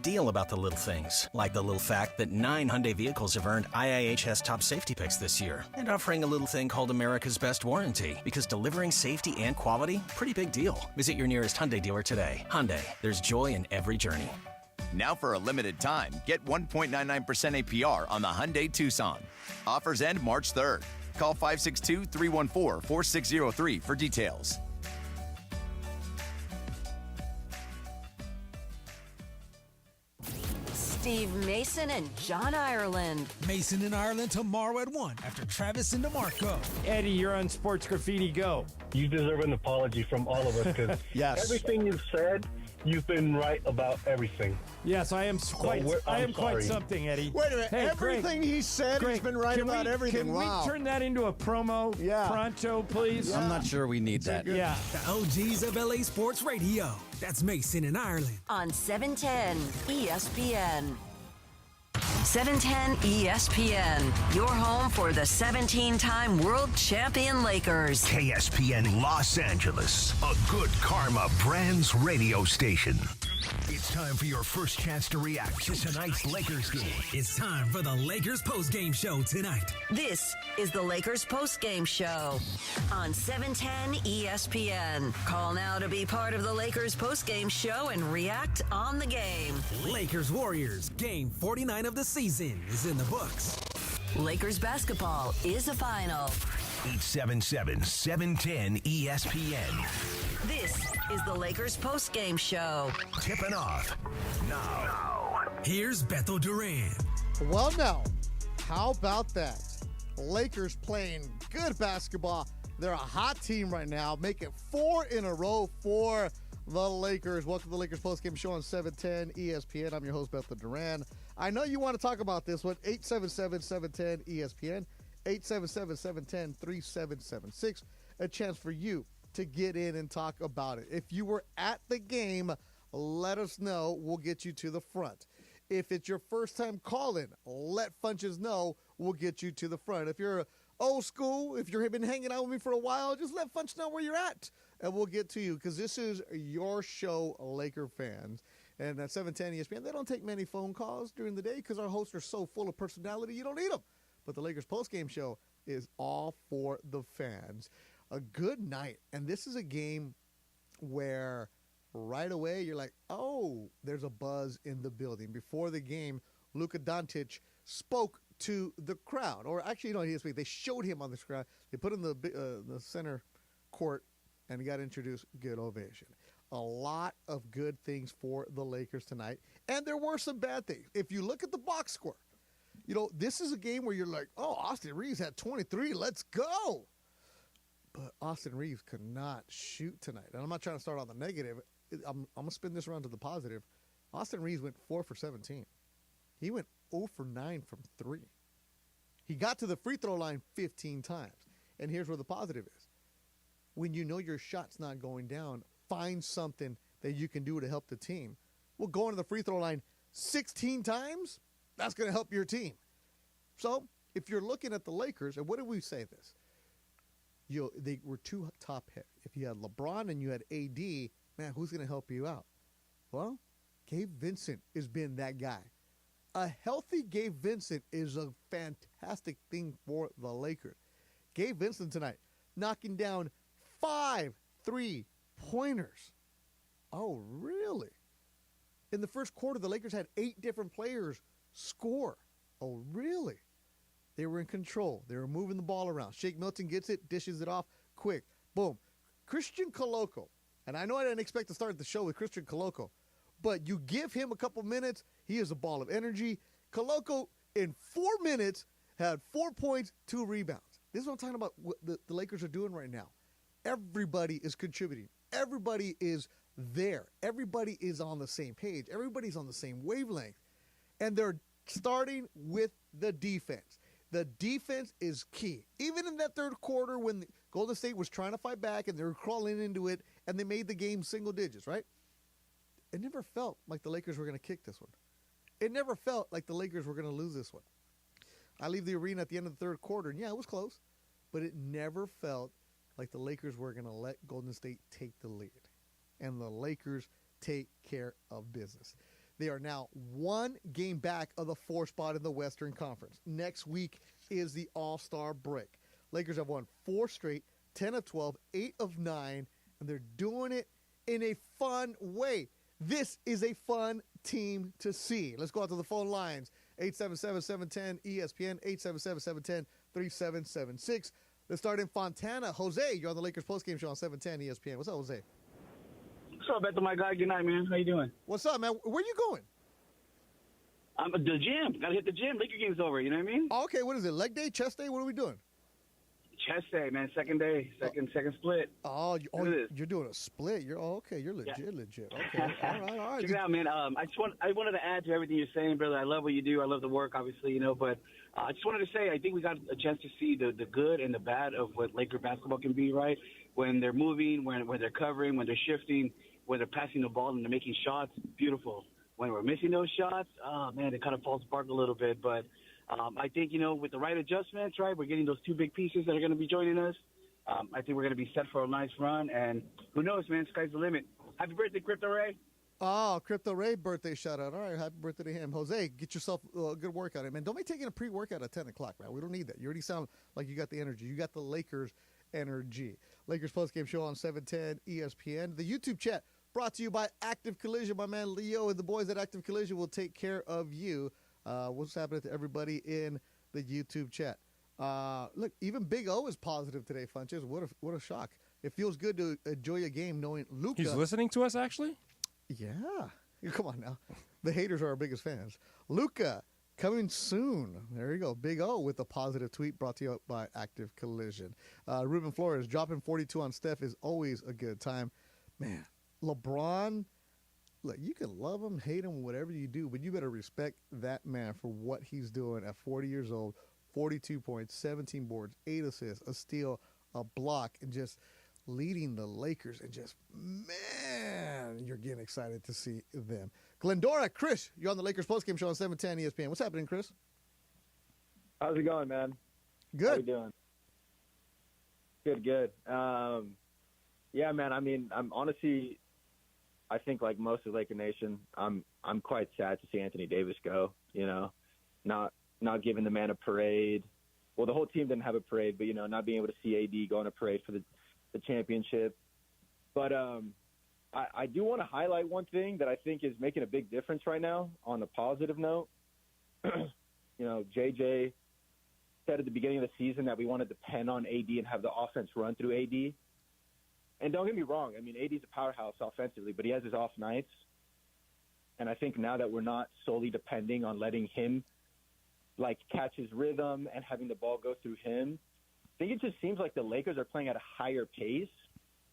big deal about the little things, like the little fact that 9 Hyundai vehicles have earned IIHS top safety picks this year, and offering a little thing called America's Best Warranty, because delivering safety and quality, pretty big deal. Visit your nearest Hyundai dealer today. Hyundai, there's joy in every journey. Now for a limited time, get 1.99% APR on the Hyundai Tucson. Offers end March 3rd. Call 562-314-4603 for details. Steve Mason and John Ireland. Mason in Ireland tomorrow at 1 after Travis and DeMarco. Eddie, you're on Sports Graffiti Go. You deserve an apology from all of us because yes. Everything you've said, you've been right about everything. Yes, I am quite. I am quite something, Eddie. Wait a minute. Hey, everything Greg, he said, Greg, he's been right about everything. Can wow. we turn that into a promo pronto, please? Yeah. I'm not sure we need that. Yeah. The OGs of LA Sports Radio. That's Mason in Ireland. On 710 ESPN. 710 ESPN, your home for the 17-time world champion Lakers. KSPN Los Angeles, a Good Karma Brands radio station. It's time for your first chance to react to tonight's Lakers game. It's time for the Lakers postgame show tonight. This is the Lakers postgame show on 710 ESPN. Call now to be part of the Lakers postgame show and react on the game. Lakers Warriors, game 49 of the season is in the books. Lakers basketball is a final. 877-710 ESPN. This is the Lakers postgame show. Tipping off now. Here's Beto Duran. Well, now, how about that? Lakers playing good basketball. They're a hot team right now, making 4 in a row for the Lakers. Welcome to the Lakers postgame show on 710 ESPN. I'm your host, Beto Duran. I know you want to talk about this one. 877-710 ESPN. 877-710-3776. A chance for you to get in and talk about it. If you were at the game, let us know. We'll get you to the front. If it's your first time calling, let Funches know. We'll get you to the front. If you're old school, if you've been hanging out with me for a while, just let Funch know where you're at, and we'll get to you because this is your show, Laker fans. And at 710 ESPN, they don't take many phone calls during the day because our hosts are so full of personality, you don't need them. But the Lakers postgame show is all for the fans. A good night. And this is a game where right away you're like, oh, there's a buzz in the building. Before the game, Luka Doncic spoke to the crowd. Or actually, he didn't speak. They showed him on the screen. They put him in the center court, and he got introduced. Good ovation. A lot of good things for the Lakers tonight. And there were some bad things. If you look at the box score, you know, this is a game where you're like, oh, Austin Reeves had 23. Let's go. But Austin Reeves could not shoot tonight. And I'm not trying to start on the negative. I'm going to spin this around to the positive. Austin Reeves went 4 for 17. He went 0 for 9 from 3. He got to the free throw line 15 times. And here's where the positive is. When you know your shot's not going down, find something that you can do to help the team. Well, going to the free throw line 16 times, that's going to help your team. So if you're looking at the Lakers, and what did we say this? They were too top heavy. If you had LeBron and you had AD, man, who's going to help you out? Well, Gabe Vincent has been that guy. A healthy Gabe Vincent is a fantastic thing for the Lakers. Gabe Vincent tonight knocking down 5 3-pointers. Oh, really? In the first quarter, the Lakers had 8 different players score. Oh, really? They were in control. They were moving the ball around. Shake Milton gets it, dishes it off, quick. Boom. Christian Coloco. And I know I didn't expect to start the show with Christian Coloco, but you give him a couple minutes, he is a ball of energy. Coloco, in 4 minutes, had 4 points, 2 rebounds. This is what I'm talking about, what the Lakers are doing right now. Everybody is contributing. Everybody is there. Everybody is on the same page. Everybody's on the same wavelength. And they're starting with the defense. The defense is key. Even in that third quarter when Golden State was trying to fight back and they were crawling into it and they made the game single digits, right? It never felt like the Lakers were going to kick this one. It never felt like the Lakers were going to lose this one. I leave the arena at the end of the third quarter, and yeah, it was close, but it never felt like the Lakers were going to let Golden State take the lead. And the Lakers take care of business. They are now 1 game back of the 4th spot in the Western Conference. Next week is the All-Star break. Lakers have won 4 straight, 10 of 12, 8 of 9, and they're doing it in a fun way. This is a fun team to see. Let's go out to the phone lines. 877-710-ESPN, 877-710-3776. Let's start in Fontana. Jose, you're on the Lakers postgame show on 710 ESPN. What's up, Jose? What's up, Beto, my guy? Good night, man. How you doing? What's up, man? Where you going? I'm at the gym. Got to hit the gym. Laker game's over. You know what I mean? Oh, okay, what is it? Leg day, chest day? What are we doing? Chest day, man. Second day. Second split. You're doing a split. Okay. You're legit. Okay. All right. Check it out, man. I wanted to add to everything you're saying, brother. I love what you do. I love the work, obviously, but I just wanted to say I think we got a chance to see the good and the bad of what Laker basketball can be, right? When they're moving, when they're covering, when they're shifting, when they're passing the ball and they're making shots, beautiful. When we're missing those shots, oh, man, it kind of falls apart a little bit. But I think, with the right adjustments, right, we're getting those 2 big pieces that are going to be joining us. I think we're going to be set for a nice run. And who knows, man, sky's the limit. Happy birthday, Crypto Ray. Oh, Crypto Ray birthday shout-out. All right, happy birthday to him. Jose, get yourself a good workout in, man. Don't be taking a pre-workout at 10 o'clock, man. We don't need that. You already sound like you got the energy. You got the Lakers energy. Lakers postgame show on 710 ESPN. The YouTube chat brought to you by Active Collision. My man Leo and the boys at Active Collision will take care of you. What's happening to everybody in the YouTube chat? Look, even Big O is positive today, Funches. What a shock. It feels good to enjoy a game knowing Luka. He's listening to us, actually? Yeah. Come on now. The haters are our biggest fans. Luka, coming soon. There you go. Big O with a positive tweet brought to you by Active Collision. Ruben Flores, dropping 42 on Steph is always a good time. Man, LeBron, look, you can love him, hate him, whatever you do, but you better respect that man for what he's doing at 40 years old, 42 points, 17 boards, 8 assists, a steal, a block, and just leading the Lakers. And just, man, you're getting excited to see them. Glendora, Chris, you're on the Lakers postgame show on 710 ESPN. What's happening, Chris? How's it going, man? Good. How you doing? Good. Yeah, man, I mean, I'm honestly, I think like most of Laker Nation, I'm quite sad to see Anthony Davis go, not giving the man a parade. Well, the whole team didn't have a parade, but, not being able to see AD go on a parade for the championship. But I do want to highlight one thing that I think is making a big difference right now on the positive note. JJ said at the beginning of the season that we want to depend on AD and have the offense run through AD. And don't get me wrong. I mean, AD's a powerhouse offensively, but he has his off nights. And I think now that we're not solely depending on letting him, catch his rhythm and having the ball go through him, I think it just seems like the Lakers are playing at a higher pace,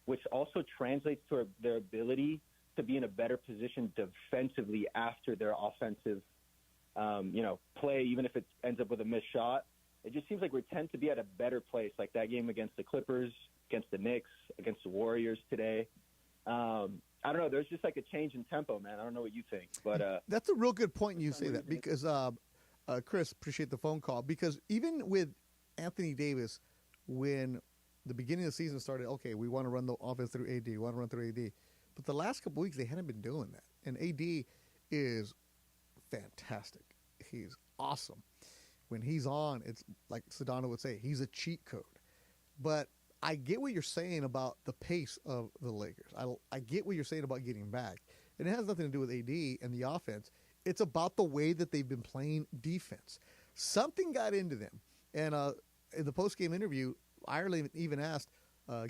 which also translates to their ability to be in a better position defensively after their offensive, play, even if it ends up with a missed shot. It just seems like we tend to be at a better place, like that game against the Clippers, against the Knicks, against the Warriors today. I don't know. There's just like a change in tempo, man. I don't know what you think, but that's a real good point. You say that because Chris, appreciate the phone call, because even with Anthony Davis, when the beginning of the season started, okay, we want to run the offense through AD, we want to run through AD, but the last couple weeks they hadn't been doing that, and AD is fantastic. He's awesome. When he's on, it's like Sedano would say, he's a cheat code. But I get what you're saying about the pace of the Lakers. I get what you're saying about getting back. And it has nothing to do with AD and the offense. It's about the way that they've been playing defense. Something got into them. And in the post-game interview, Ireland even asked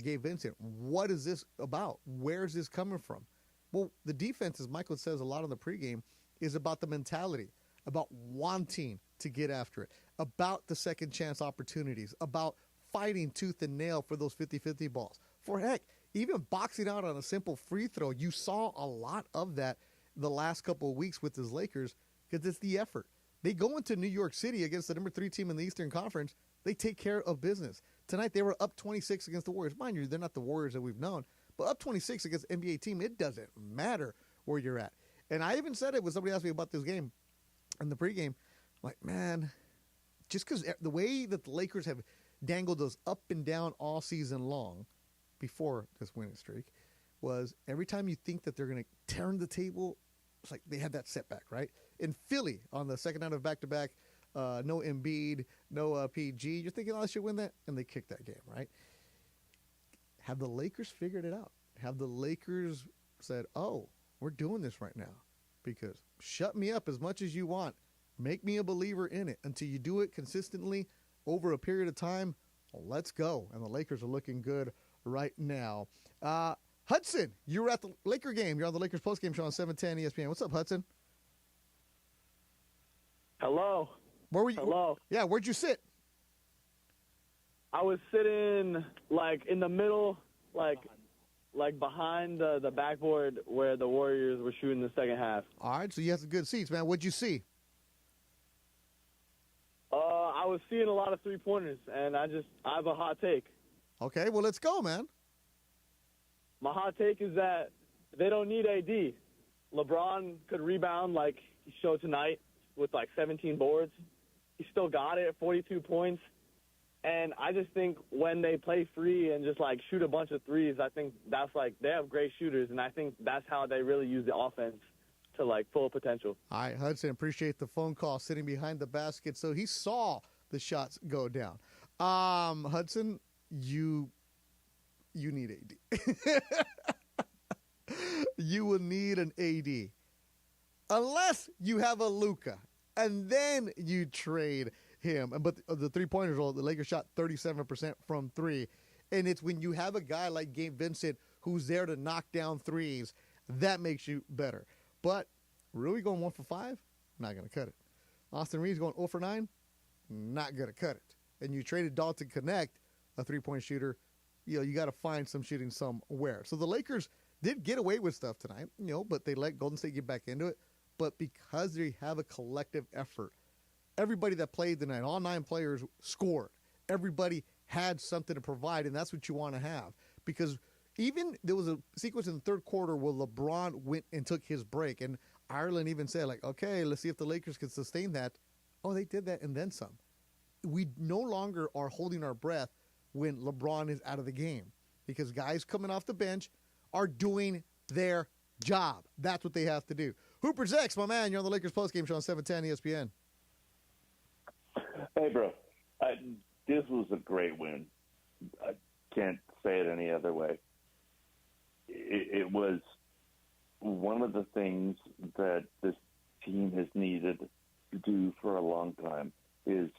Gabe Vincent, what is this about? Where's this coming from? Well, the defense, as Michael says a lot on the pregame, is about the mentality, about wanting to get after it, about the second chance opportunities, about fighting tooth and nail for those 50-50 balls. For heck, even boxing out on a simple free throw, you saw a lot of that the last couple of weeks with his Lakers because it's the effort. They go into New York City against the number 3 team in the Eastern Conference. They take care of business. Tonight they were up 26 against the Warriors. Mind you, they're not the Warriors that we've known, but up 26 against an NBA team, it doesn't matter where you're at. And I even said it when somebody asked me about this game in the pregame. Like, man, just because the way that the Lakers have dangled us up and down all season long before this winning streak was every time you think that they're going to turn the table, it's like they had that setback, right? In Philly, on the second night of back-to-back, no Embiid, no PG. You're thinking, oh, I should win that, and they kicked that game, right? Have the Lakers figured it out? Have the Lakers said, oh, we're doing this right now? Because shut me up as much as you want. Make me a believer in it. Until you do it consistently over a period of time, let's go. And the Lakers are looking good right now. Hudson, you were at the Laker game. You're on the Lakers postgame show on 710 ESPN. What's up, Hudson? Hello. Where were you? Hello. Yeah, where'd you sit? I was sitting, like, in the middle, like behind the backboard where the Warriors were shooting the second half. All right, so you had some good seats, man. What'd you see? I was seeing a lot of three-pointers, and I have a hot take. Okay, well, let's go, man. My hot take is that they don't need AD. LeBron could rebound like he showed tonight with, like, 17 boards. He still got it, 42 points. And I just think when they play free and just, like, shoot a bunch of threes, I think that's, like, they have great shooters, and I think that's how they really use the offense to, like, full potential. All right, Hudson, appreciate the phone call, sitting behind the basket, so he saw the shots go down. Hudson, you need AD. You will need an AD. Unless you have a Luka, and then you trade him. But the three-pointers, the Lakers shot 37% from three. And it's when you have a guy like Gabe Vincent who's there to knock down threes, that makes you better. But Rui going 1 for 5, not going to cut it. Austin Reeves going 0 for 9, not going to cut it. And you traded Dalton Connect, a three-point shooter. You got to find some shooting somewhere. So the Lakers did get away with stuff tonight, but they let Golden State get back into it. But because they have a collective effort, everybody that played tonight, all 9 players scored. Everybody had something to provide, and that's what you want to have. Because even there was a sequence in the third quarter where LeBron went and took his break, and Ireland even said, like, okay, let's see if the Lakers can sustain that. Oh, they did that and then some. We no longer are holding our breath when LeBron is out of the game because guys coming off the bench are doing their job. That's what they have to do. Hooper's X, my man. You're on the Lakers postgame show on 710 ESPN. Hey, bro. This was a great win. I can't say it any other way. It was one of the things that this team has needed to do for a long time is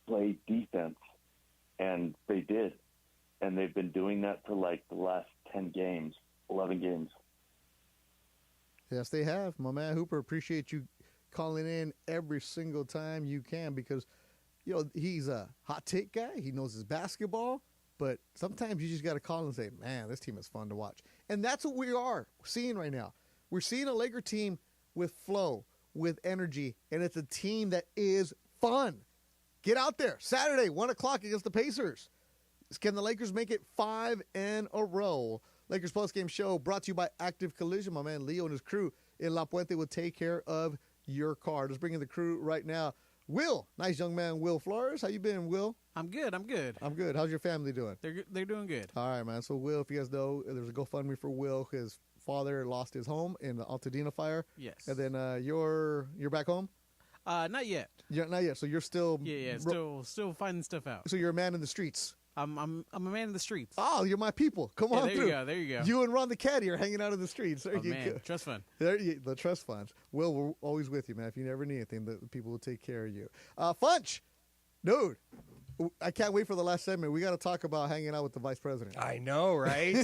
play defense, and they did. And they've been doing that for like the last 10 games, 11 games. Yes, they have. My man Hooper, appreciate you calling in every single time you can because, he's a hot take guy. He knows his basketball. But sometimes you just got to call and say, man, this team is fun to watch. And that's what we are seeing right now. We're seeing a Laker team with flow, with energy, and it's a team that is fun. Get out there. Saturday, 1 o'clock against the Pacers. Can the Lakers make it 5 in a row? Lakers postgame show brought to you by Active Collision. My man Leo and his crew in La Puente will take care of your car. Just bringing the crew right now. Will, nice young man, Will Flores. How you been, Will? I'm good. I'm good. How's your family doing? They're doing good. All right, man. So, Will, if you guys know, there's a GoFundMe for Will. His father lost his home in the Altadena fire. Yes. And then you're back home? Not yet. Yeah, not yet. So you're still still finding stuff out. So you're a man in the streets. I'm a man in the streets. Oh, you're my people. Come on through. There you go. You and Ron the Caddy are hanging out in the streets. There you man, go. trust fund. The trust funds. Will, we're always with you, man. If you ever need anything, the people will take care of you. Funch, dude, I can't wait for the last segment. We got to talk about hanging out with the vice president. I know, right?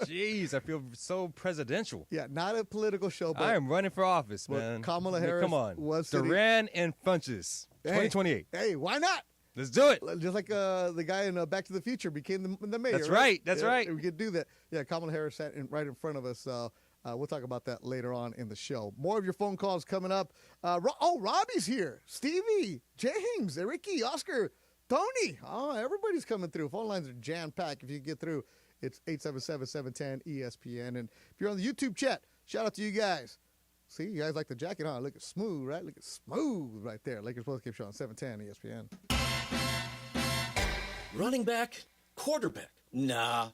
Jeez, I feel so presidential. Yeah, not a political show, but I am running for office, man. Kamala Harris come on. Duran and Funches, 2028. Hey, why not? Let's do it. Just like the guy in Back to the Future became the mayor. That's right. That's right. We could do that. Yeah, Kamala Harris sat right in front of us. We'll talk about that later on in the show. More of your phone calls coming up. Robbie's here. Stevie, James, Ricky, Oscar, Tony. Oh, everybody's coming through. Phone lines are jam-packed. If you get through, it's 877-710-ESPN. And if you're on the YouTube chat, shout out to you guys. See, you guys like the jacket, huh? Look at smooth, right? Look at smooth right there. Lakers postgame show on 710 ESPN. Running back, quarterback. Nah.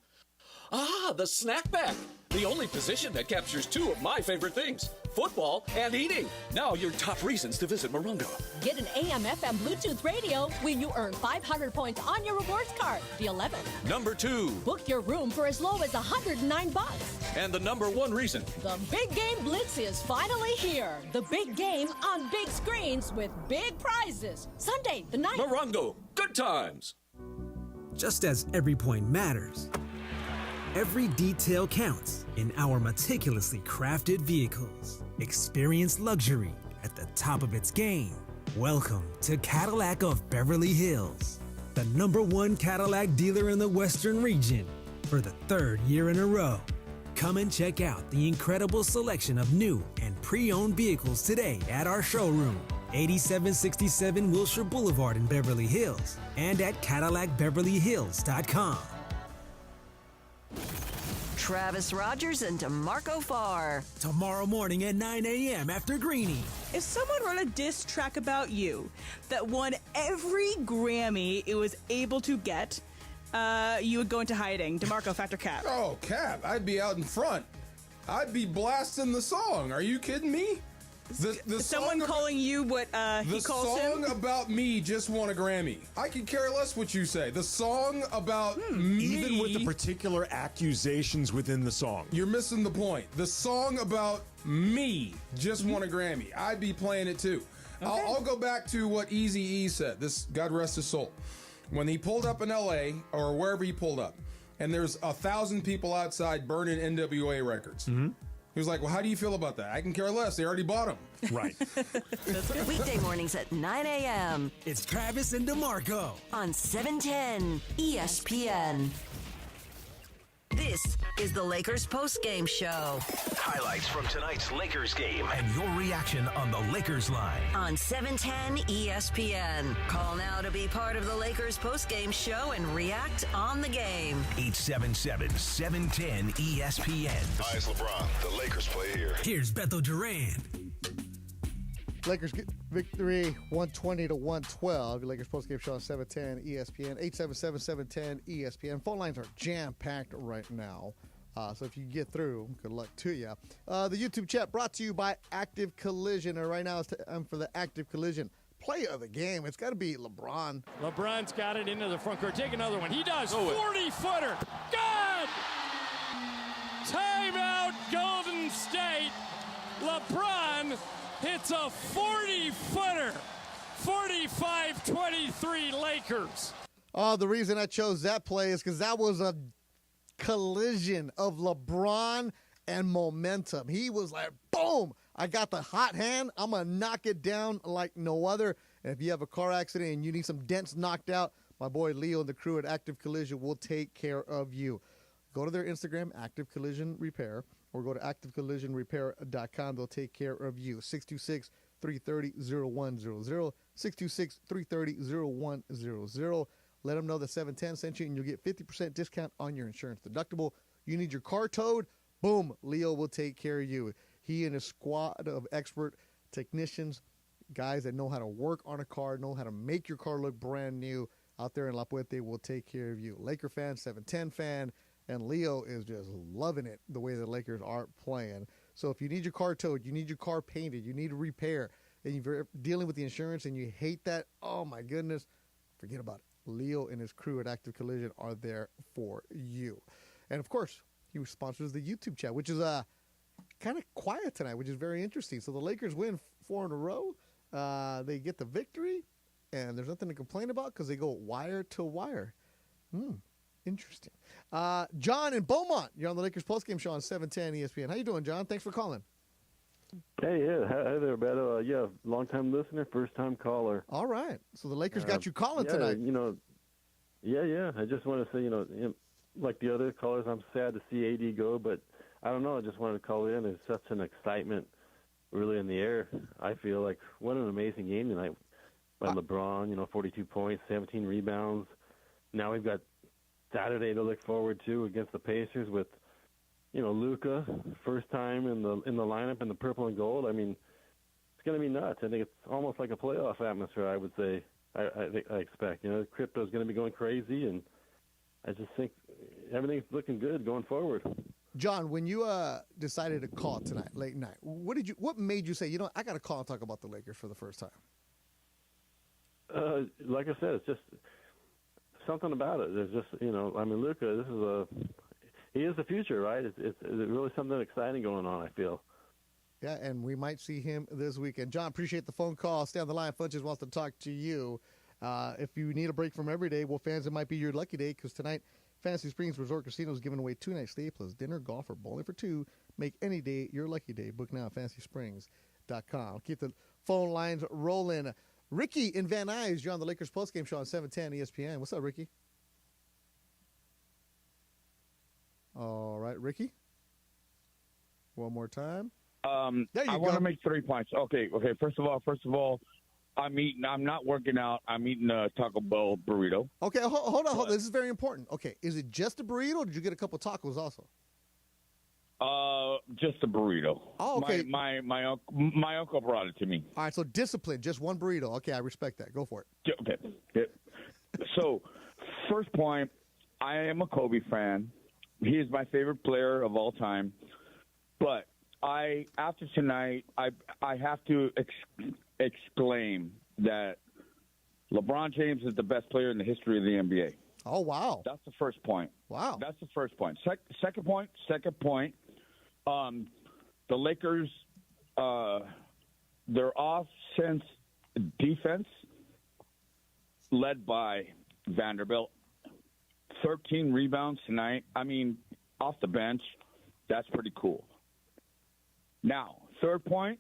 Ah, the snack pack. The only position that captures two of my favorite things, football and eating. Now your top reasons to visit Morongo. Get an AM/FM Bluetooth radio when you earn 500 points on your rewards card. The 11th. Number 2. Book your room for as low as $109. And the number 1 reason. The Big Game Blitz is finally here. The big game on big screens with big prizes. Sunday, the 9th. Morongo. Good times. Just as every point matters, every detail counts in our meticulously crafted vehicles. Experience luxury at the top of its game. Welcome to Cadillac of Beverly Hills, the #1 Cadillac dealer in the Western region for the 3rd year in a row. Come and check out the incredible selection of new and pre-owned vehicles today at our showroom, 8767 Wilshire Boulevard in Beverly Hills, and at CadillacBeverlyHills.com. Travis Rogers and DeMarco Farr. Tomorrow morning at 9 a.m. after Greenie. If someone wrote a diss track about you that won every Grammy it was able to get, you would go into hiding. DeMarco, Factor Cap. Oh, Cap, I'd be out in front. I'd be blasting the song. Are you kidding me? Someone calling you what he calls him? The song about me just won a Grammy. I could care less what you say. The song about me... Even with the particular accusations within the song. You're missing the point. The song about me just won a Grammy. I'd be playing it too. Okay. I'll go back to what Eazy-E said. This, God rest his soul. When he pulled up in L.A., or wherever he pulled up, and there's 1,000 people outside burning NWA records. He was like, well, how do you feel about that? I can care less. They already bought them. Right. Weekday mornings at 9 a.m. It's Travis and DeMarco on 710 ESPN. This is the Lakers postgame show. Highlights from tonight's Lakers game and your reaction on the Lakers line. On 710 ESPN. Call now to be part of the Lakers postgame show and react on the game. 877-710 ESPN. Hi, it's LeBron. The Lakers play here. Here's Beto Duran. Lakers get victory 120-112. Lakers postgame show on 710 ESPN. 877-710 ESPN. Phone lines are jam-packed right now. So if you get through, good luck to you. The YouTube chat brought to you by Active Collision. And right now it's time for the Active Collision play of the game. It's got to be LeBron. LeBron's got it into the front court. Take another one. He does. 40-footer. Good! Timeout, Golden State. LeBron hits a 40-footer. 45-23 Lakers. The reason I chose that play is because that was a collision of LeBron and momentum. He was like, boom, I got the hot hand. I'm going to knock it down like no other. And if you have a car accident and you need some dents knocked out, my boy Leo and the crew at Active Collision will take care of you. Go to their Instagram, Active Collision Repair, or go to activecollisionrepair.com. They'll take care of you. 626-330-0100. 626-330-0100. Let them know that 710 sent you, and you'll get 50% discount on your insurance deductible. You need your car towed? Boom, Leo will take care of you. He and his squad of expert technicians, guys that know how to work on a car, know how to make your car look brand new, out there in La Puente will take care of you. Laker fan, 710 fan, and Leo is just loving it the way the Lakers are playing. So if you need your car towed, you need your car painted, you need a repair, and you're dealing with the insurance and you hate that, oh my goodness, forget about it. Leo and his crew at Active Collision are there for you. And of course, he sponsors the YouTube chat, which is kind of quiet tonight, which is very interesting. So the Lakers win 4 in a row. They get the victory, and there's nothing to complain about because they go wire to wire. Interesting. John in Beaumont, you're on the Lakers postgame show on 710 ESPN. How you doing, John? Thanks for calling. Hey, yeah. Hi there, Beto. Yeah, long-time listener, first-time caller. All right. So the Lakers got you calling yeah, tonight. You know, yeah. I just want to say, like the other callers, I'm sad to see AD go, but I don't know. I just wanted to call in. There's such an excitement really in the air. I feel like what an amazing game tonight by LeBron, 42 points, 17 rebounds. Now we've got Saturday to look forward to against the Pacers with, Luka, first time in the lineup in the purple and gold. I mean, it's going to be nuts. I think it's almost like a playoff atmosphere, I would say. I expect. Crypto's going to be going crazy, and I just think everything's looking good going forward. John, when you decided to call tonight, late night, what made you say, you know, I got to call and talk about the Lakers for the first time? Like I said, it's just something about it. There's just, you know, I mean, Luka, he is the future, right? It's really something exciting going on, I feel. Yeah, and we might see him this weekend. John, appreciate the phone call. Stay on the line. Funches wants to talk to you. If you need a break from every day, well, fans, it might be your lucky day because tonight, Fantasy Springs Resort Casino is giving away 2-night stay plus dinner, golf, or bowling for two. Make any day your lucky day. Book now at FantasySprings.com. Keep the phone lines rolling. Ricky in Van Nuys, you're on the Lakers postgame show on 710 ESPN. What's up, Ricky? All right, Ricky. One more time. There you I want to make 3 points. Okay. First of all, I'm not working out. I'm eating a Taco Bell burrito. Okay, hold on. This is very important. Okay, is it just a burrito, or did you get a couple tacos also? Just a burrito. Oh, okay. My uncle brought it to me. All right, so discipline, just one burrito. Okay, I respect that. Go for it. Okay. So, first point, I am a Kobe fan. He is my favorite player of all time. But after tonight, I have to exclaim that LeBron James is the best player in the history of the NBA. Oh, wow. That's the first point. Wow. That's the first point. Second point, the Lakers, their offense defense led by Vanderbilt, 13 rebounds tonight. I mean, off the bench, that's pretty cool. Now, third point,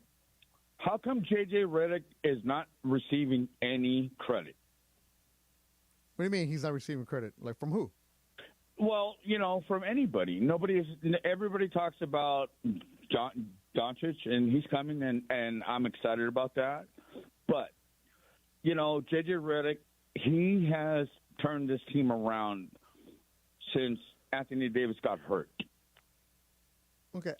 how come J.J. Redick is not receiving any credit? What do you mean he's not receiving credit? Like from who? Well, you know, from anybody. Everybody talks about Doncic, and he's coming, and I'm excited about that. But, you know, J.J. Redick, he has turned this team around since Anthony Davis got hurt. Okay.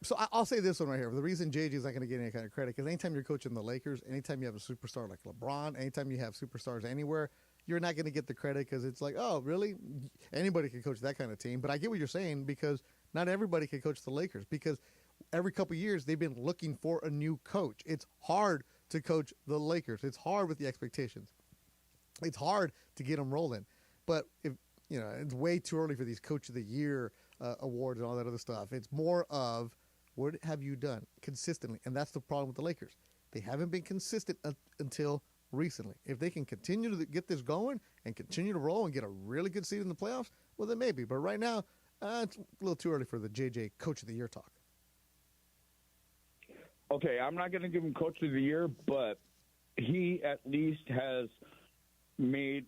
So I'll say this one right here. The reason JJ is not going to get any kind of credit, because anytime you're coaching the Lakers, anytime you have a superstar like LeBron, anytime you have superstars anywhere, you're not going to get the credit because it's like, oh, really? Anybody can coach that kind of team. But I get what you're saying, because not everybody can coach the Lakers, because every couple of years they've been looking for a new coach. It's hard to coach the Lakers. It's hard with the expectations. It's hard to get them rolling. But if you know, it's way too early for these Coach of the Year awards and all that other stuff. It's more of what have you done consistently, and that's the problem with the Lakers. They haven't been consistent until recently. If they can continue to get this going and continue to roll and get a really good seed in the playoffs, well, then maybe. But right now, it's a little too early for the JJ Coach of the Year talk. Okay, I'm not going to give him Coach of the Year, but he at least has made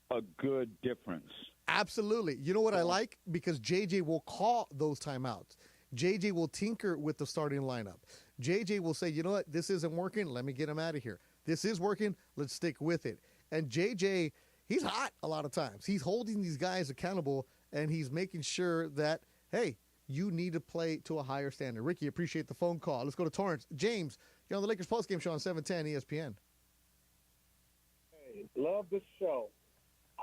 a good difference. Absolutely. You know what I like? Because JJ will call those timeouts. JJ will tinker with the starting lineup. JJ will say, you know what? This isn't working. Let me get him out of here. This is working. Let's stick with it. And JJ, he's hot a lot of times. He's holding these guys accountable, and he's making sure that, hey, you need to play to a higher standard. Ricky, appreciate the phone call. Let's go to Torrance. James, you're on the Lakers postgame show on 710 ESPN. Hey, love the show.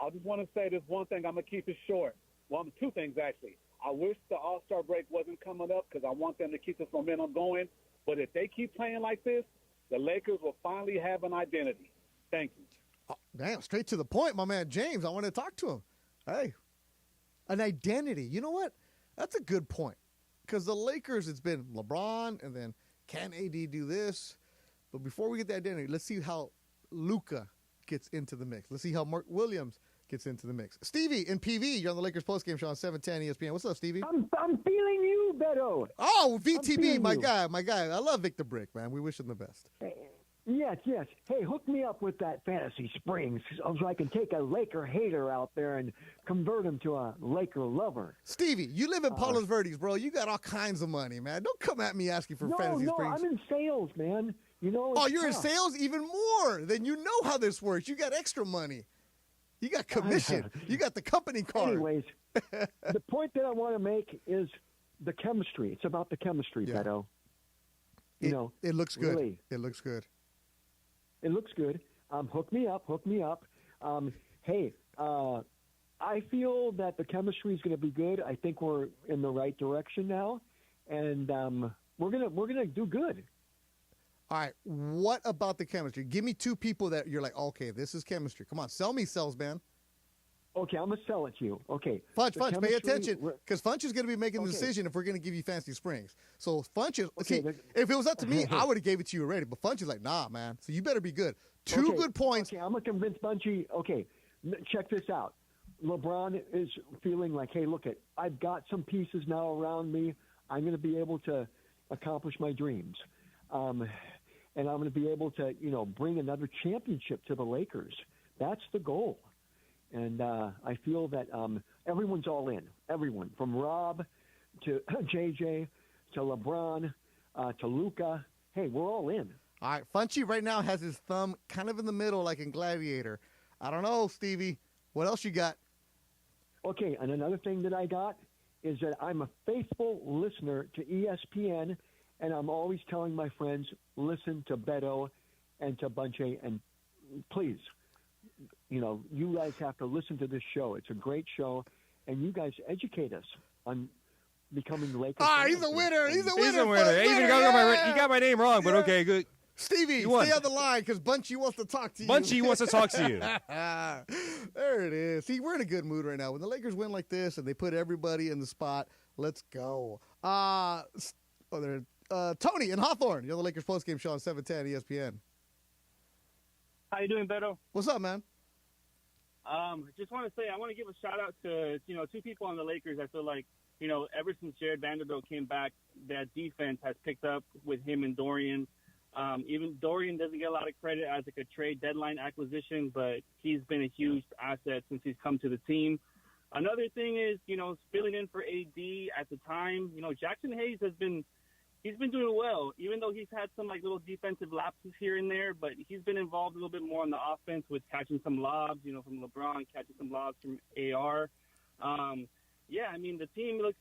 I just want to say this one thing. I'm going to keep it short. Well, two things, actually. I wish the All-Star break wasn't coming up because I want them to keep this momentum going. But if they keep playing like this, the Lakers will finally have an identity. Thank you. Oh, damn, straight to the point, my man James. I want to talk to him. Hey, an identity. You know what? That's a good point. Because the Lakers, it's been LeBron, and then can AD do this? But before we get the identity, let's see how Luka gets into the mix. Let's see how Mark Williams gets into the mix. Stevie in PV, you're on the Lakers postgame show on 710 ESPN. What's up, Stevie? I'm feeling you, Beto. Oh, VTB, my guy. I love Victor Brick, man. We wish him the best. Yes. Hey, hook me up with that Fantasy Springs so I can take a Laker hater out there and convert him to a Laker lover. Stevie, you live in Palos Verdes, bro. You got all kinds of money, man. Don't come at me asking for Fantasy Springs. No, I'm in sales, man. You know. Oh, you're in sales even more. Then you know how this works. You got extra money. You got commission. You got the company card. Anyways, the point that I want to make is the chemistry. It's about the chemistry, Beto. It looks good. Really. It looks good. It looks good. Hook me up. Hey, I feel that the chemistry is going to be good. I think we're in the right direction now, and we're gonna do good. All right. What about the chemistry? Give me two people that you're like, okay, this is chemistry. Come on, sell me, salesman. Okay, I'm gonna sell it to you. Okay, Funch, the pay chemistry- attention, because Funch is going to be making the Okay. decision if we're going to give you Fancy Springs. So Funch is, Okay, see, if it was up to me, I would have gave it to you already. But Funch is like, nah, man. So you better be good. Two Okay, good points. Okay, I'm gonna convince Bunchy. Okay, check this out. LeBron is feeling like, hey, look, I've got some pieces now around me. I'm going to be able to accomplish my dreams, and I'm going to be able to, bring another championship to the Lakers. That's the goal, and I feel that everyone's all in. Everyone, from Rob to JJ to LeBron to Luka. Hey, we're all in. All right, Funchy right now has his thumb kind of in the middle like in Gladiator. I don't know, Stevie. What else you got? Okay, and another thing that I got is that I'm a faithful listener to ESPN, and I'm always telling my friends, listen to Beto and to Bunche, and please, you guys have to listen to this show. It's a great show, and you guys educate us on becoming Lakers. He's a winner. He's a winner. He's a winner. He even got my name wrong, but okay, good. Stevie, You won. stay on the line because Bunchy wants to talk to you. Bunchy wants to talk to you. There it is. See, we're in a good mood right now. When the Lakers win like this and they put everybody in the spot, let's go. Tony and Hawthorne. You're the Lakers postgame show on 710 ESPN. How you doing, Beto? What's up, man? Just want to say I want to give a shout out to two people on the Lakers. I feel like ever since Jared Vanderbilt came back, that defense has picked up with him and Dorian. Even Dorian doesn't get a lot of credit as like a trade deadline acquisition, but he's been a huge asset since he's come to the team. Another thing is, filling in for AD at the time. Jackson Hayes he's been doing well, even though he's had some like little defensive lapses here and there, but he's been involved a little bit more on the offense with catching some lobs, from LeBron, catching some lobs from AR. The team look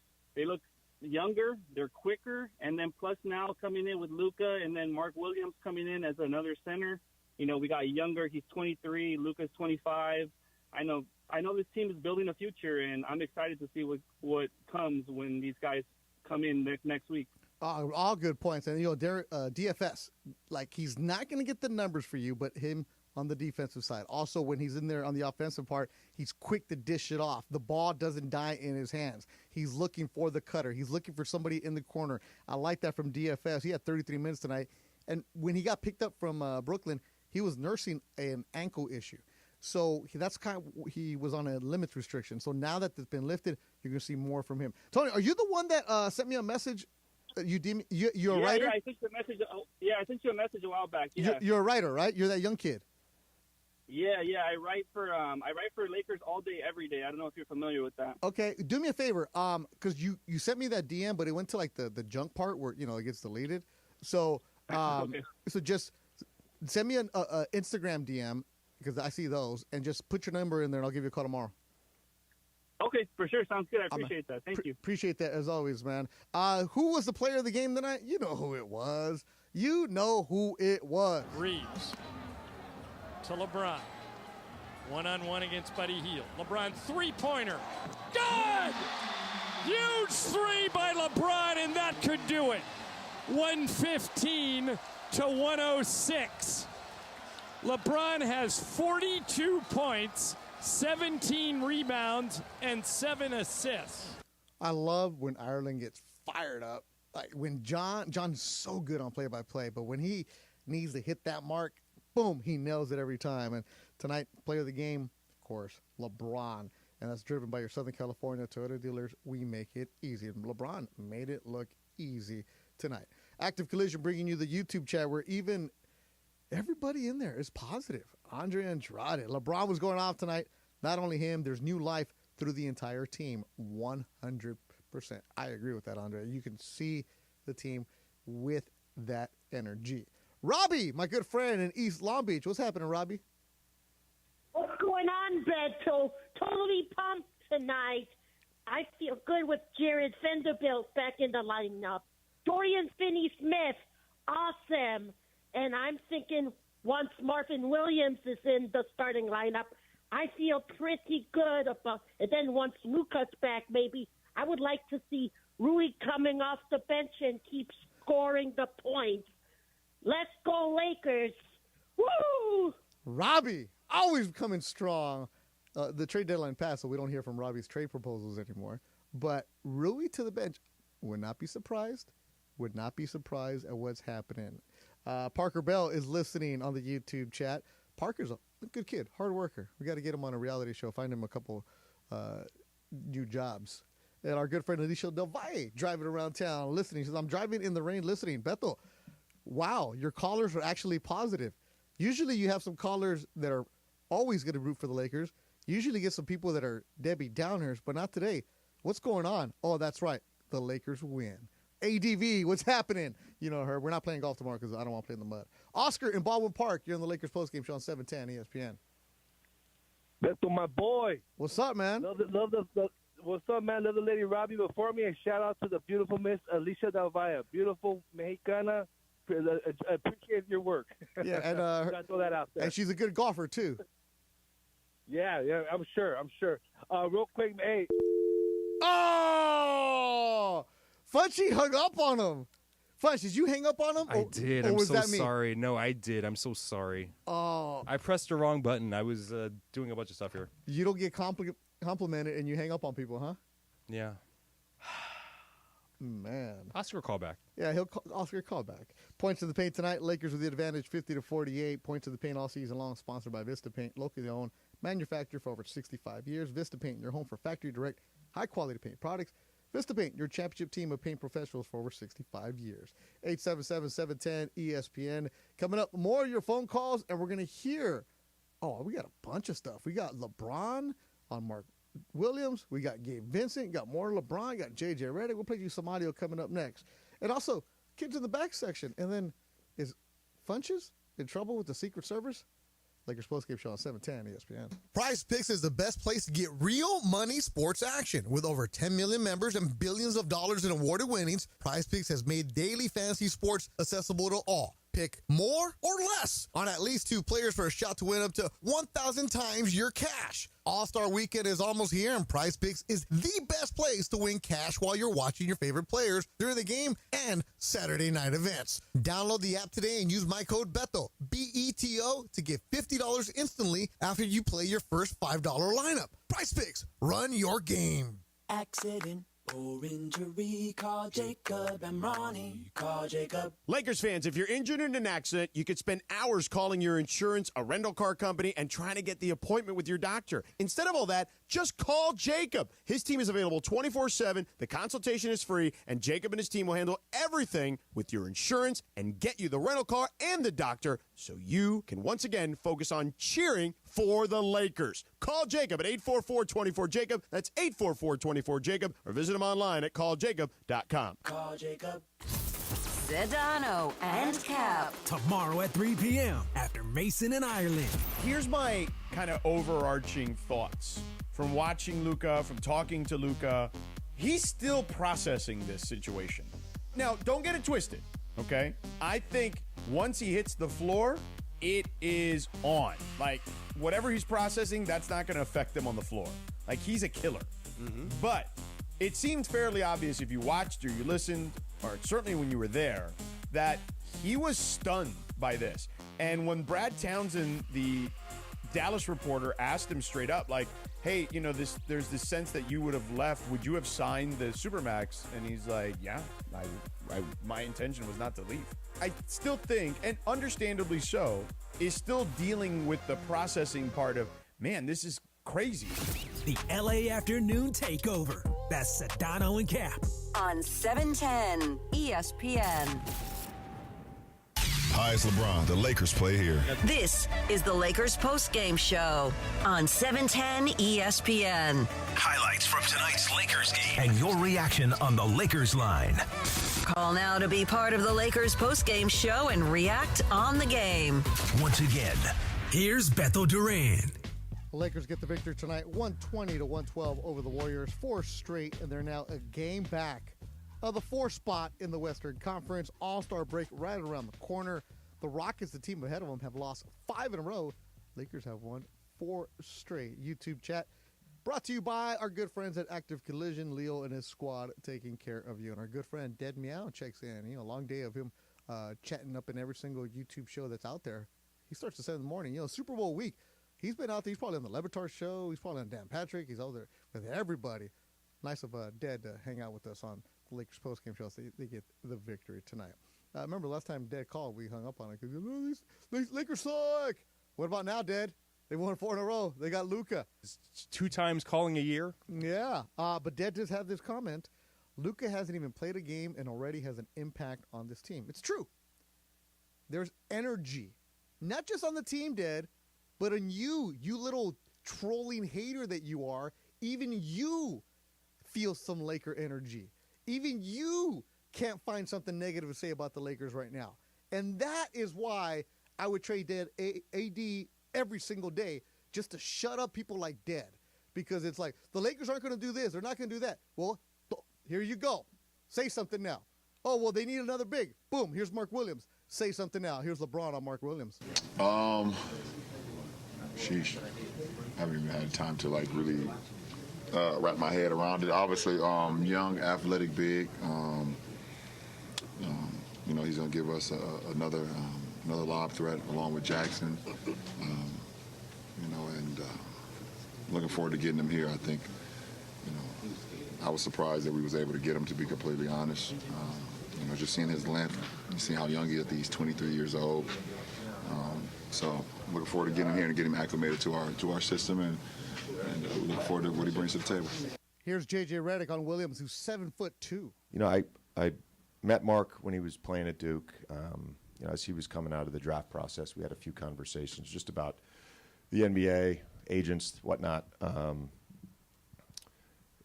younger, they're quicker, and then plus now coming in with Luka and then Mark Williams coming in as another center. We got younger, he's 23, Luka's 25. I know this team is building a future, and I'm excited to see what comes when these guys come in next week. All good points. And, DFS, like, he's not going to get the numbers for you, but him on the defensive side. Also, when he's in there on the offensive part, he's quick to dish it off. The ball doesn't die in his hands. He's looking for the cutter. He's looking for somebody in the corner. I like that from DFS. He had 33 minutes tonight. And when he got picked up from Brooklyn, he was nursing an ankle issue. So he was on a limits restriction. So now that it's been lifted, you're going to see more from him. Tony, are you the one that sent me a message? You're a writer? Yeah, I sent you a message. I sent you a message a while back. Yeah. You're a writer, right? You're that young kid. Yeah. I write for Lakers all day, every day. I don't know if you're familiar with that. Okay, do me a favor, because you sent me that DM, but it went to like the junk part where it gets deleted. So Okay. So just send me an Instagram DM because I see those, and just put your number in there, and I'll give you a call tomorrow. Okay, for sure. Sounds good. I appreciate that. Thank you. Appreciate that as always, man. Who was the player of the game tonight? You know who it was. Reeves to LeBron. One-on-one against Buddy Hield. LeBron three-pointer. Good! Huge three by LeBron, and that could do it. 115 to 106. LeBron has 42 points, 17 rebounds, and 7 assists. I love when Ireland gets fired up. Like when John's so good on play-by-play, but when he needs to hit that mark, boom, he nails it every time. And tonight, player of the game, of course, LeBron. And that's driven by your Southern California Toyota dealers. We make it easy. And LeBron made it look easy tonight. Active Collision bringing you the YouTube chat where even everybody in there is positive. Andre Andrade. LeBron was going off tonight. Not only him, there's new life through the entire team. 100%. I agree with that, Andre. You can see the team with that energy. Robbie, my good friend in East Long Beach. What's happening, Robbie? What's going on, Beto? Totally pumped tonight. I feel good with Jared Vanderbilt back in the lineup. Dorian Finney-Smith, awesome. And I'm thinking once Marvin Williams is in the starting lineup, I feel pretty good about. And then once Luka's back, maybe I would like to see Rui coming off the bench and keep scoring the points. Let's go Lakers! Woo! Robbie, always coming strong. The trade deadline passed, so we don't hear from Robbie's trade proposals anymore. But Rui to the bench, would not be surprised. Would not be surprised at what's happening. Parker Bell is listening on the YouTube chat. Parker's a good kid, hard worker. We got to get him on a reality show, find him a couple new jobs. And our good friend Alicia Del Valle driving around town listening. She says, I'm driving in the rain listening. Beto, wow, your callers are actually positive. Usually you have some callers that are always going to root for the Lakers. You usually get some people that are Debbie Downers, but not today. What's going on? Oh, that's right. The Lakers win. ADV, what's happening? You know her. We're not playing golf tomorrow because I don't want to play in the mud. Oscar in Baldwin Park. You're on the Lakers postgame show on 710 ESPN. Beto, my boy. What's up, man? Love the what's up, man? Love the lady Robbie before me, and shout out to the beautiful Miss Alicia Del Valle. Beautiful Mexicana. Appreciate your work. Yeah, and gotta throw that out there. And she's a good golfer too. Yeah, I'm sure. Real quick, hey. Oh, Funchy hung up on him. Funch, did you hang up on him? I did. Or I'm was so that me? sorry. No, I did. I'm so sorry. Oh, I pressed the wrong button. I was doing a bunch of stuff here. You don't get complimented and you hang up on people, huh? Yeah. Man. Oscar call back. Yeah, Oscar call back. Points to the paint tonight. Lakers with the advantage 50-48. Points to the paint all season long. Sponsored by Vista Paint. Locally owned. Manufactured for over 65 years. Vista Paint, your home for factory direct, high quality paint products. Vista Paint, your championship team of paint professionals for over 65 years. 877-710-ESPN. Coming up, more of your phone calls, and we're going to hear, we got a bunch of stuff. We got LeBron on Mark Williams. We got Gabe Vincent. Got more LeBron. Got J.J. Redick. We'll play you some audio coming up next. And also, kids in the back section. And then, is Funches in trouble with the Secret Service? Lakers postgame show on 710 ESPN. Prize Picks is the best place to get real money sports action. With over 10 million members and billions of dollars in awarded winnings, Prize Picks has made daily fantasy sports accessible to all. Pick more or less on at least two players for a shot to win up to 1,000 times your cash. All-Star Weekend is almost here, and Prize Picks is the best place to win cash while you're watching your favorite players during the game and Saturday night events. Download the app today and use my code BETO, B-E-T-O, to get $50 instantly after you play your first $5 lineup. Prize Picks, run your game. Accident or injury, call Jacob and Ronnie. Call Jacob. Lakers fans, if you're injured in an accident, you could spend hours calling your insurance, a rental car company, and trying to get the appointment with your doctor. Instead of all that, just call Jacob. His team is available 24/7. The consultation is free, and Jacob and his team will handle everything with your insurance and get you the rental car and the doctor so you can once again focus on cheering for the Lakers. Call Jacob at 844-24-JACOB. That's 844-24-JACOB, or visit him online at calljacob.com. Call Jacob. Sedano and Cap. Tomorrow at 3 p.m. after Mason and Ireland. Here's my kind of overarching thoughts. From watching Luka, from talking to Luka, he's still processing this situation. Now, don't get it twisted, okay? I think once he hits the floor, it is on. Like, whatever he's processing, that's not going to affect him on the floor. Like, he's a killer. But it seemed fairly obvious if you watched or you listened, or certainly when you were there, that he was stunned by this. And when Brad Townsend, the Dallas reporter, asked him straight up, like, hey, you know, there's this sense that you would have left. Would you have signed the Supermax? And he's like, yeah, my intention was not to leave. I still think, and understandably so, is still dealing with the processing part of, man, this is crazy. The LA Afternoon Takeover. That's Sedano and Cap. On 710 ESPN. Hi, it's LeBron. The Lakers play here. This is the Lakers postgame show on 710 ESPN. Highlights from tonight's Lakers game and your reaction on the Lakers line. Call now to be part of the Lakers postgame show and react on the game. Once again, here's Beto Duran. The Lakers get the victory tonight, 120-112 over the Warriors. 4 straight, and they're now a game back of the 4th spot in the Western Conference. All-Star break right around the corner. The Rockets, the team ahead of them, have lost 5 in a row. Lakers have won 4 straight. YouTube chat brought to you by our good friends at Active Collision. Leo and his squad taking care of you. And our good friend Dead Meow checks in. You know, long day of him chatting up in every single YouTube show that's out there. He starts at 7 in the morning. You know, Super Bowl week. He's been out there. He's probably on the Levitar show. He's probably on Dan Patrick. He's out there with everybody. Nice of Dad to hang out with us on the Lakers postgame show so they get the victory tonight. I remember last time Dad called, we hung up on it because these Lakers suck. What about now, Dad? They won 4 in a row. They got Luka. 2 times calling a year? Yeah. But Dad just had this comment. Luka hasn't even played a game and already has an impact on this team. It's true. There's energy. Not just on the team, Dad, but on you little trolling hater that you are. Even you feel some Laker energy. Even you can't find something negative to say about the Lakers right now. And that is why I would trade AD every single day just to shut up people like Dad. Because it's like, the Lakers aren't going to do this. They're not going to do that. Well, here you go. Say something now. Oh, well, they need another big. Boom, here's Mark Williams. Say something now. Here's LeBron on Mark Williams. Sheesh. I haven't even had time to, like, really wrap my head around it. Obviously, young, athletic, big. You know, he's going to give us another lob threat along with Jackson. You know, and looking forward to getting him here. I think, you know, I was surprised that we was able to get him, to be completely honest. You know, just seeing his length, you see how young he is. He's 23 years old. So looking forward to getting him here and getting him acclimated to our system, and looking forward to what he brings to the table. Here's J.J. Redick on Williams, who's 7'2". You know, I met Mark when he was playing at Duke. You know, as he was coming out of the draft process, we had a few conversations just about the NBA, agents, whatnot. You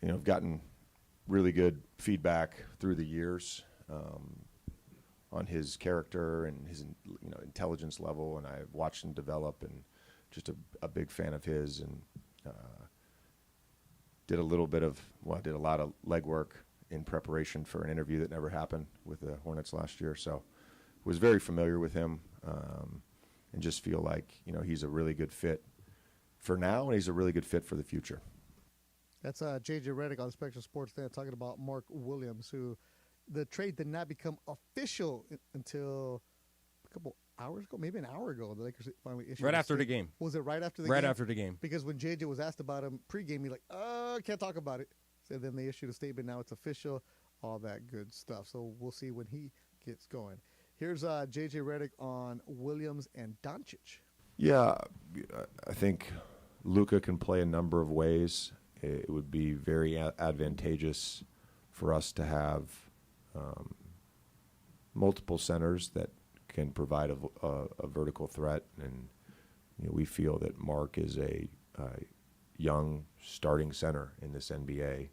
know, I've gotten really good feedback through the years on his character and his, you know, intelligence level, and I've watched him develop, and just a big fan of his, and did a lot of legwork in preparation for an interview that never happened with the Hornets last year. So was very familiar with him, and just feel like, you know, he's a really good fit for now, and he's a really good fit for the future. That's J.J. Redick on Spectrum Sports Net talking about Mark Williams, who the trade did not become official until a couple hours ago, maybe an hour ago. The Lakers finally issued right after the game. Was it right after the game? Right after the game. Because when J.J. was asked about him pregame, he's like, can't talk about it. So then they issued a statement. Now it's official, all that good stuff. So we'll see when he gets going. Here's J.J. Redick on Williams and Doncic. Yeah, I think Luka can play a number of ways. It would be very advantageous for us to have multiple centers that can provide a vertical threat, and you know, we feel that Mark is a young starting center in this NBA,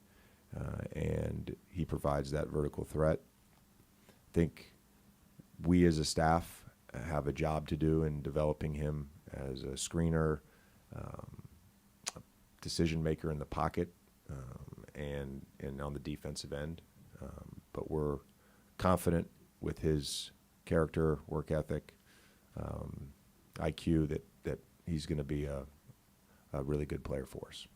and he provides that vertical threat. I think we as a staff have a job to do in developing him as a screener, a decision maker in the pocket, and on the defensive end. But we're confident with his character, work ethic, IQ that he's going to be a really good player for us.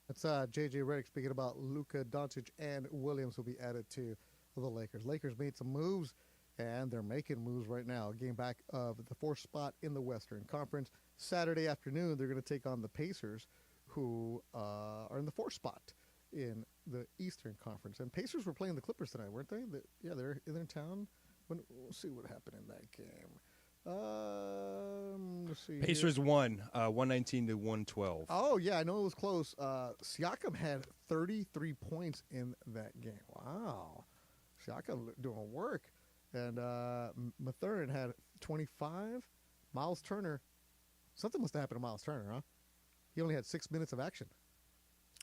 That's J.J. Redick speaking about Luka Doncic and Williams will be added to the Lakers. Lakers made some moves, and they're making moves right now. Game back of the 4th spot in the Western Conference. Saturday afternoon, they're going to take on the Pacers, who are in the 4th spot in the Eastern Conference. And Pacers were playing the Clippers tonight, weren't they? They're in town. We'll see what happened in that game. Let's see. Pacers won 119-112. Oh, yeah, I know it was close. Siakam had 33 points in that game. Wow. Siakam doing work. And Mathurin had 25. Miles Turner. Something must have happened to Miles Turner, huh? He only had 6 minutes of action.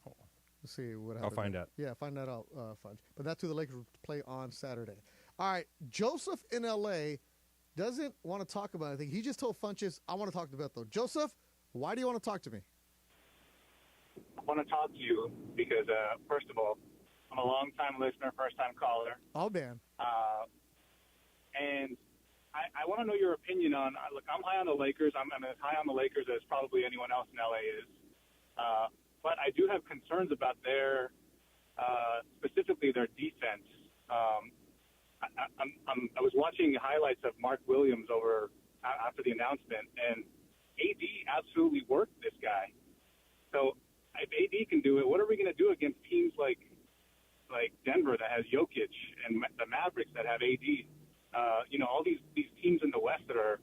Oh. Let's see what happened. I'll find out. Yeah, find that out, Fudge. But that's who the Lakers will play on Saturday. All right, Joseph in L.A. doesn't want to talk about anything. He just told Funches, I want to talk to Beto. Joseph, why do you want to talk to me? I want to talk to you because, first of all, I'm a long-time listener, first-time caller. Oh, man. And I want to know your opinion on. Look, I'm high on the Lakers. I'm as high on the Lakers as probably anyone else in LA is. But I do have concerns about their, specifically their defense. I was watching highlights of Mark Williams after the announcement, and AD absolutely worked this guy. So if AD can do it, what are we going to do against teams like Denver that has Jokic and the Mavericks that have AD? All these teams in the West that are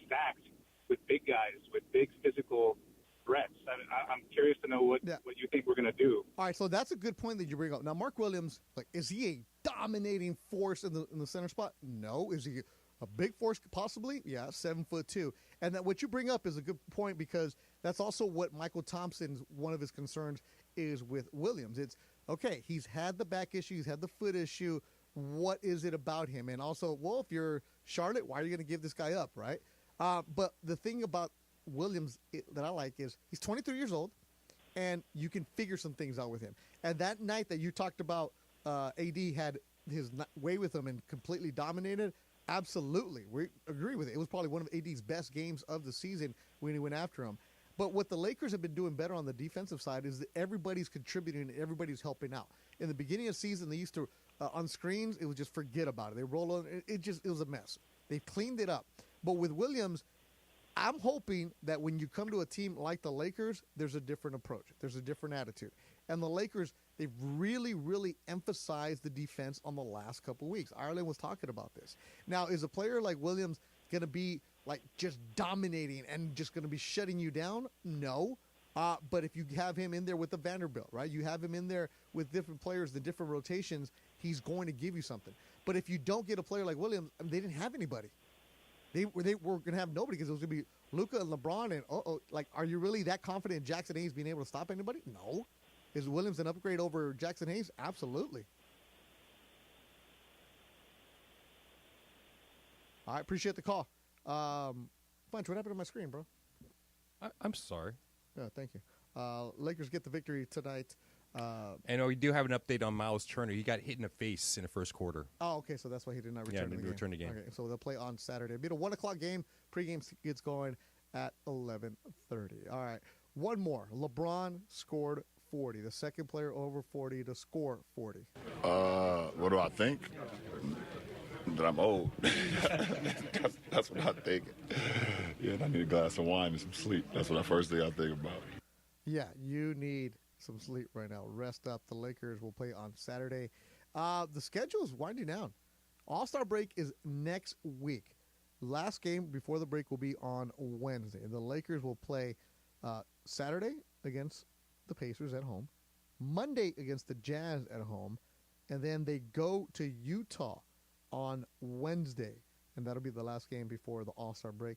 stacked with big guys, with big physical threats. I'm curious to know what you think we're going to do. All right, so that's a good point that you bring up. Now, Mark Williams, is he a dominating force in the center spot? No. Is he a big force? Possibly. Yeah, 7'2". And that what you bring up is a good point because that's also what Michael Thompson's one of his concerns is with Williams. It's okay. He's had the back issue. He's had the foot issue. What is it about him? And also, well, if you're Charlotte, why are you going to give this guy up, right? But the thing about Williams that I like is he's 23 years old, and you can figure some things out with him. And that night that you talked about, AD had his way with him and completely dominated. Absolutely, we agree with it. It was probably one of AD's best games of the season when he went after him. But what the Lakers have been doing better on the defensive side is that everybody's contributing and everybody's helping out. In the beginning of the season, they used to on screens, it was just forget about it. They roll on it was a mess. They've cleaned it up. But with Williams, I'm hoping that when you come to a team like the Lakers, there's a different approach. There's a different attitude. And the Lakers, they've really, really emphasized the defense on the last couple of weeks. Ireland was talking about this. Now, is a player like Williams going to be just dominating and just going to be shutting you down? No. But if you have him in there with the Vanderbilt, right? You have him in there with different players, the different rotations, he's going to give you something. But if you don't get a player like Williams, they didn't have anybody. They were going to have nobody because it was going to be Luka and LeBron. And are you really that confident in Jackson Hayes being able to stop anybody? No. Is Williams an upgrade over Jackson Hayes? Absolutely. I appreciate the call. Funch, what happened to my screen, bro? I'm sorry. Yeah, thank you. Lakers get the victory tonight. And we do have an update on Miles Turner. He got hit in the face in the first quarter. Oh, okay, so that's why he did not return to the game. Return the game. Okay, so they'll play on Saturday. It'll be a 1 o'clock game. Pregame gets going at 11:30. All right, one more. LeBron scored 40. The second player over 40 to score 40. What do I think? That I'm old. that's what I'm thinking. Yeah, and I need a glass of wine and some sleep. That's what the first thing I think about. Yeah, you need some sleep right now. Rest up. The Lakers will play on Saturday. The schedule is winding down. All-Star break is next week. Last game before the break will be on Wednesday. The Lakers will play Saturday against the Pacers at home, Monday against the Jazz at home, and then they go to Utah on Wednesday, and that'll be the last game before the All-Star break,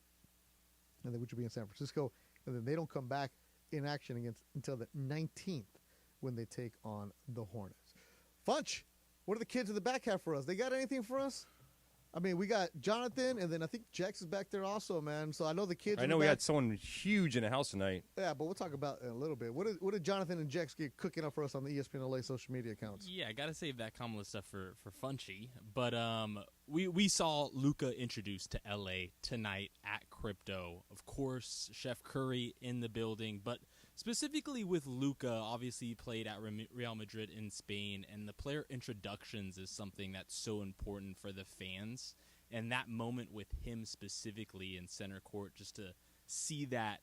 and then which will be in San Francisco, and then they don't come back in action until the 19th when they take on the Hornets. Funch, what do the kids in the back have for us? They got anything for us? I mean, we got Jonathan, and then I think Jex is back there also, man. So I know the kids. I know we got someone huge in the house tonight. Yeah, but we'll talk about it in a little bit. What did Jonathan and Jex get cooking up for us on the ESPN LA social media accounts? Yeah, I got to save that Kamala stuff for Funchy. But we saw Luka introduced to LA tonight at Crypto. Of course, Chef Curry in the building, but specifically with Luka, obviously he played at Real Madrid in Spain, and the player introductions is something that's so important for the fans. And that moment with him specifically in center court, just to see that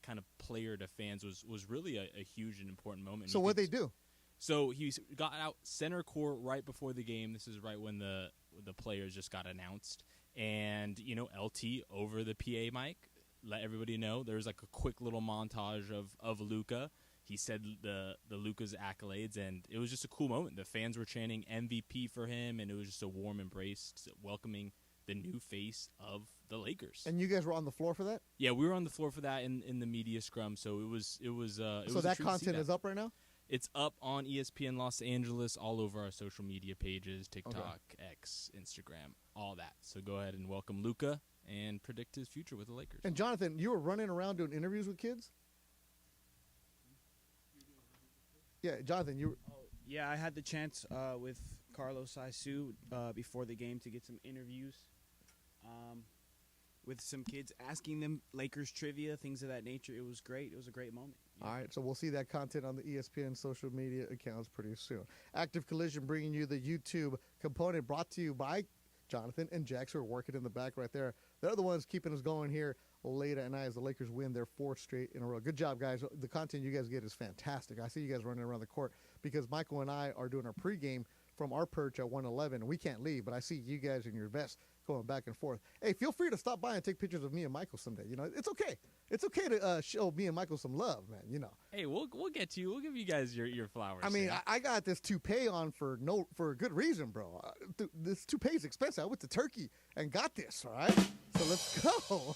kind of player to fans was really a huge and important moment. So what'd they do? So he got out center court right before the game. This is right when the players just got announced. And, LT over the PA mic let everybody know. There's like a quick little montage of Luka. He said the Luka's accolades, and it was just a cool moment. The fans were chanting MVP for him, and it was just a warm embrace welcoming the new face of the Lakers. And you guys were on the floor for that? Yeah, we were on the floor for that in the media scrum. So it was. So that content is up right now? It's up on ESPN Los Angeles, all over our social media pages, TikTok, X, Instagram, all that. So go ahead and welcome Luka and predict his future with the Lakers. And Jonathan, you were running around doing interviews with kids? Yeah, Jonathan, you were... Yeah, I had the chance with Carlos Saisu before the game to get some interviews. with some kids, asking them Lakers trivia, things of that nature. It was great. It was a great moment. All right, so we'll see that content on the ESPN social media accounts pretty soon. Active Collision bringing you the YouTube component, brought to you by Jonathan and Jax, who are working in the back right there. They're the ones keeping us going here late at night as the Lakers win their 4th straight in a row. Good job, guys. The content you guys get is fantastic. I see you guys running around the court because Michael and I are doing our pregame from our perch at 111. We can't leave, but I see you guys in your vests going back and forth. Hey, feel free to stop by and take pictures of me and Michael someday. You know, it's okay. It's okay to show me and Michael some love, man. You know. Hey, we'll get to you. We'll give you guys your flowers. I mean, I got this toupee on for a good reason, bro. This toupee is expensive. I went to Turkey and got this. All right, so let's go.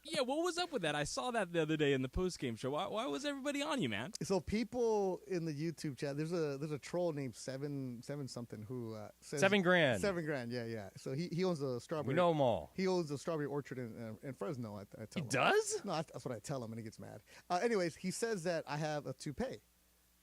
Yeah, what was up with that? I saw that the other day in the postgame show. Why was everybody on you, man? So people in the YouTube chat, there's a troll named seven something who says $7 grand. $7 grand, yeah. So he owns a strawberry. We know them all. He owns a strawberry orchard in Fresno. I tell He him. does? No, that's what I tell him, and he gets mad. Anyways, he says that I have a toupee.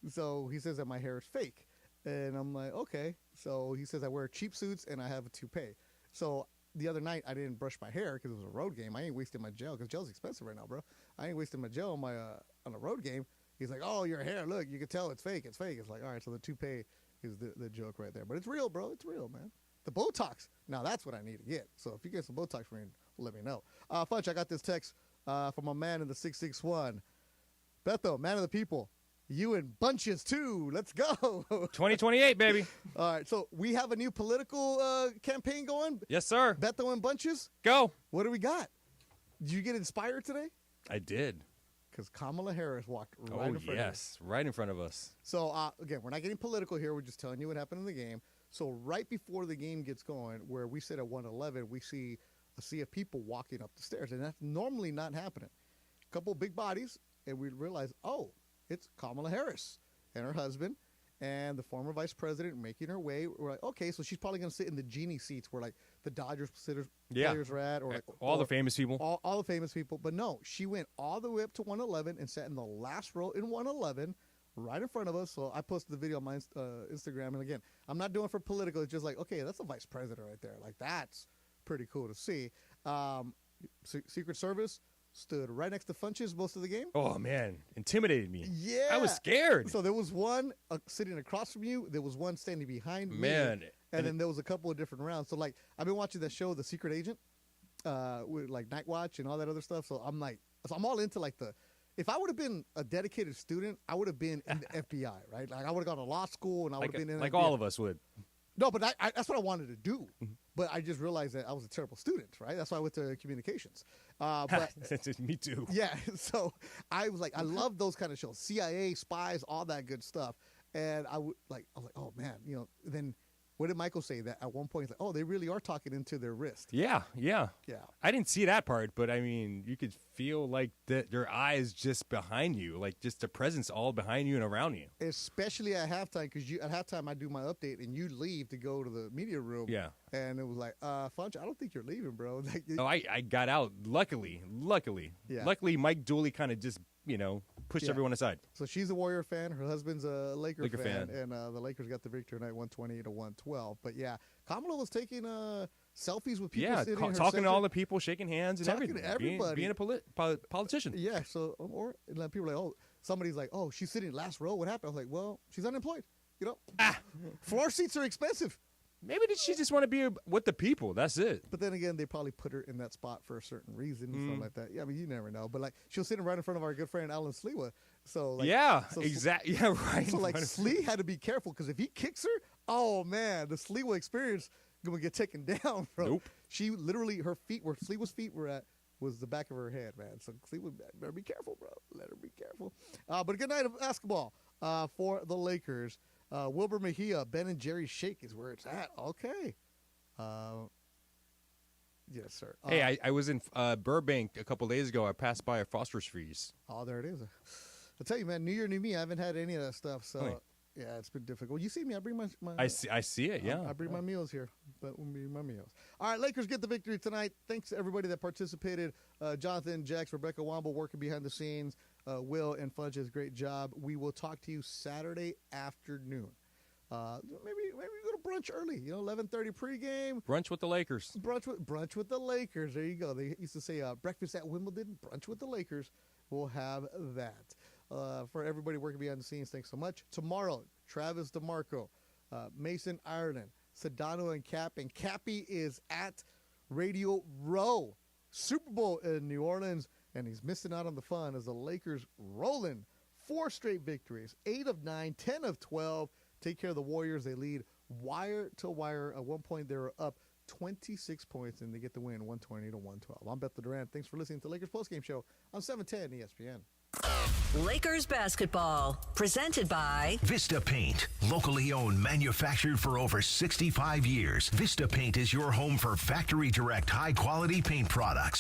So he says that my hair is fake, and I'm like, okay. So he says I wear cheap suits and I have a toupee. So the other night I didn't brush my hair because it was a road game. I ain't wasting my gel because gel's expensive right now, bro. I ain't wasting my gel on a road game. He's like, oh, your hair, look, you can tell it's fake. It's fake. It's like, all right, so the toupee is the joke right there. But it's real, bro. It's real, man. The Botox, now that's what I need to get. So if you get some Botox for me, let me know. Funch, I got this text from a man in the 661. Beto, man of the people. You in bunches, too. Let's go. 2028, baby. All right, so we have a new political campaign going. Yes, sir. Beto in bunches. Go. What do we got? Did you get inspired today? I did. Because Kamala Harris walked right in front of us. Right in front of us. So, again, we're not getting political here. We're just telling you what happened in the game. So right before the game gets going, where we sit at 111, we see a sea of people walking up the stairs, and that's normally not happening. A couple of big bodies, and we realize, oh, it's Kamala Harris and her husband and the former vice president making her way. We're like, okay, so she's probably going to sit in the genie seats where, like, the Dodgers players are at. Or, like, all the famous people. All the famous people. But no, she went all the way up to 111 and sat in the last row in 111 right in front of us. So I posted the video on my Instagram. And again, I'm not doing it for political. It's just like, okay, that's a vice president right there. Like, that's pretty cool to see. Secret Service stood right next to Funches most of the game. Oh, man. Intimidated me. Yeah. I was scared. So there was one sitting across from you. There was one standing behind me. Man. And then there was a couple of different rounds. So, like, I've been watching that show, The Secret Agent, with, like, Night Watch and all that other stuff. So I'm all into, like, if I would have been a dedicated student, I would have been in the FBI, right? Like, I would have gone to law school and I would have been in like FBI. all of us would. No, but that's what I wanted to do. But I just realized that I was a terrible student, right? That's why I went to communications. But Me too. yeah, so I was like, I love those kind of shows, CIA, spies, all that good stuff. And I was like, oh man, then what did Michael say? That at one point, he's like, oh, they really are talking into their wrist. Yeah. Yeah. I didn't see that part, but I mean, you could feel like their eyes just behind you, like just the presence all behind you and around you. Especially at halftime, because at halftime I do my update and you leave to go to the media room. Yeah. And it was like, Funch, I don't think you're leaving, bro. Like, Oh, I got out. Luckily. Yeah. Luckily, Mike Dooley kind of just, pushed everyone aside. So she's a Warrior fan. Her husband's a Laker fan. fan. And the Lakers got the victory tonight, 120-112. But yeah, Kamala was taking selfies with people sitting in her talking section. to all the people, shaking hands and Talking everything. to everybody. Being a politician. Yeah, so, or and people are like, oh, somebody's like, oh, she's sitting last row. What happened? I was like, well, she's unemployed. Floor seats are expensive. Maybe she just want to be with the people. That's it. But then again, they probably put her in that spot for a certain reason, something like that. Yeah, I mean, you never know. But like, she was sitting right in front of our good friend Alan Sliwa. So like, exactly. Yeah, right. So like, Slee had to be careful because if he kicks her, oh man, the Sliwa experience gonna get taken down, bro. Nope. She literally, her feet, where Sliwa's feet were at, was the back of her head, man. So Sliwa better be careful, bro. Let her be careful. But a good night of basketball for the Lakers. Wilbur Mejia, Ben and Jerry's Shake is where it's at. Okay. Yes, sir. Hey, I was in Burbank a couple days ago. I passed by a Foster's Freeze. Oh, there it is. I'll tell you, man, New Year, New Me, I haven't had any of that stuff. So, yeah, it's been difficult. You see me, I bring my I see it, yeah. I bring my meals here. That will be my meals. All right, Lakers get the victory tonight. Thanks to everybody that participated. Jonathan, Jax, Rebecca Womble working behind the scenes. Will and Fudge's great job. We will talk to you Saturday afternoon. Maybe go to brunch early. 11:30 pregame. Brunch with the Lakers. Brunch with the Lakers. There you go. They used to say breakfast at Wimbledon. Brunch with the Lakers. We'll have that. For everybody working behind the scenes, thanks so much. Tomorrow, Travis DeMarco, Mason Ireland, Sedano and Cap. And Cappy is at Radio Row Super Bowl in New Orleans. And he's missing out on the fun as the Lakers rolling 4 straight victories, 8 of 9, 10 of 12. Take care of the Warriors. They lead wire to wire. At one point, they were up 26 points, and they get the win 120-112. I'm Beto Duran. Thanks for listening to the Lakers Postgame Show on 710 ESPN. Lakers basketball, presented by Vista Paint, locally owned, manufactured for over 65 years. Vista Paint is your home for factory direct, high quality paint products.